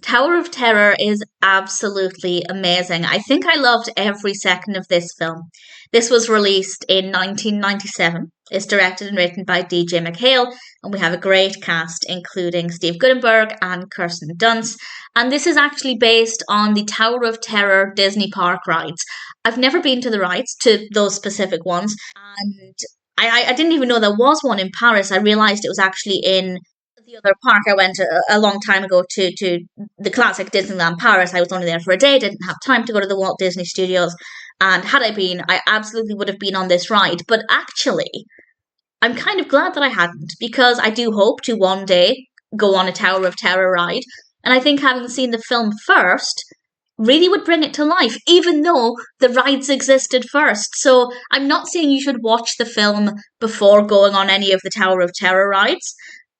Tower of Terror is absolutely amazing. I think I loved every second of this film. This was released in 1997. It's directed and written by DJ McHale, and we have a great cast, including Steve Guttenberg and Kirsten Dunst. And this is actually based on the Tower of Terror Disney park rides. I've never been to the rides, to those specific ones, and I didn't even know there was one in Paris. I realised it was actually in the other park I went a long time ago to the classic Disneyland Paris. I was only there for a day, didn't have time to go to the Walt Disney Studios. And had I been, I absolutely would have been on this ride. But actually, I'm kind of glad that I hadn't, because I do hope to one day go on a Tower of Terror ride. And I think having seen the film first really would bring it to life, even though the rides existed first. So I'm not saying you should watch the film before going on any of the Tower of Terror rides.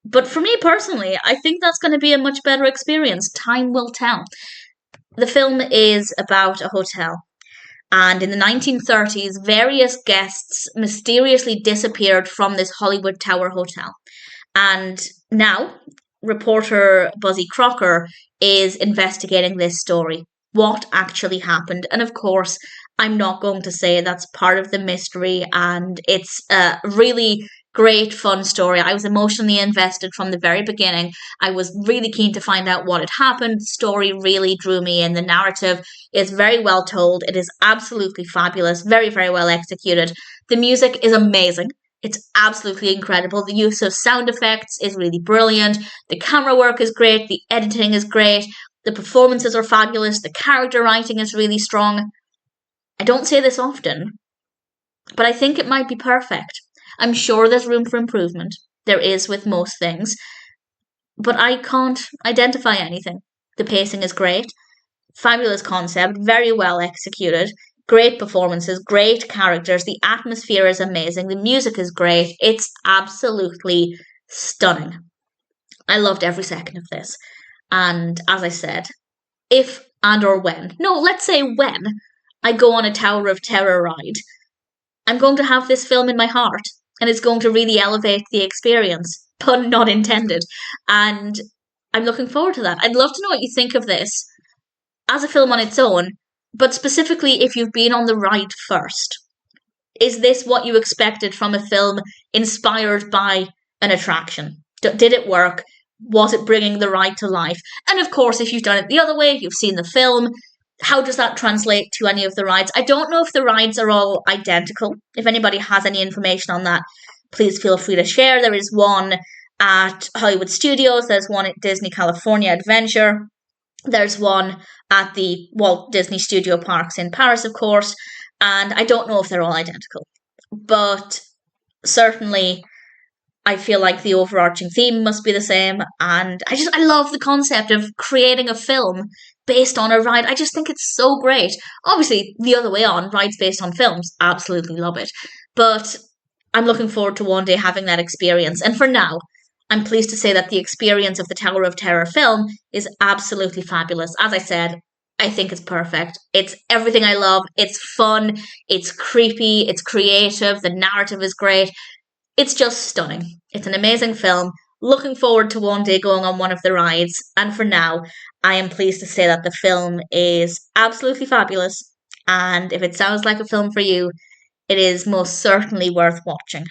But for me personally, I think that's going to be a much better experience. Time will tell. The film is about a hotel. And in the 1930s, various guests mysteriously disappeared from this Hollywood Tower hotel. And now, reporter Buzzy Crocker is investigating this story. What actually happened? And of course, I'm not going to say that's part of the mystery, and it's a really great, fun story. I was emotionally invested from the very beginning. I was really keen to find out what had happened. The story really drew me in. The narrative is very well told. It is absolutely fabulous, very, very well executed. The music is amazing. It's absolutely incredible. The use of sound effects is really brilliant. The camera work is great. The editing is great. The performances are fabulous. The character writing is really strong. I don't say this often, but I think it might be perfect. I'm sure there's room for improvement. There is with most things. But I can't identify anything. The pacing is great. Fabulous concept. Very well executed. Great performances. Great characters. The atmosphere is amazing. The music is great. It's absolutely stunning. I loved every second of this. And as I said, if and or when, no, let's say when I go on a Tower of Terror ride, I'm going to have this film in my heart, and it's going to really elevate the experience. Pun not intended. And I'm looking forward to that. I'd love to know what you think of this as a film on its own, but specifically if you've been on the ride first. Is this what you expected from a film inspired by an attraction? Did it work? Was it bringing the ride to life? And of course, if you've done it the other way, you've seen the film, how does that translate to any of the rides? I don't know if the rides are all identical. If anybody has any information on that, please feel free to share. There is one at Hollywood Studios. There's one at Disney California Adventure. There's one at the Walt Disney Studio Parks in Paris, of course. And I don't know if they're all identical. But certainly, I feel like the overarching theme must be the same. And I love the concept of creating a film based on a ride. I just think it's so great. Obviously, the other way on, rides based on films, absolutely love it. But I'm looking forward to one day having that experience. And for now, I'm pleased to say that the experience of the Tower of Terror film is absolutely fabulous. As I said, I think it's perfect. It's everything I love. It's fun. It's creepy. It's creative. The narrative is great. It's just stunning. It's an amazing film. Looking forward to one day going on one of the rides. And for now, I am pleased to say that the film is absolutely fabulous. And if it sounds like a film for you, it is most certainly worth watching.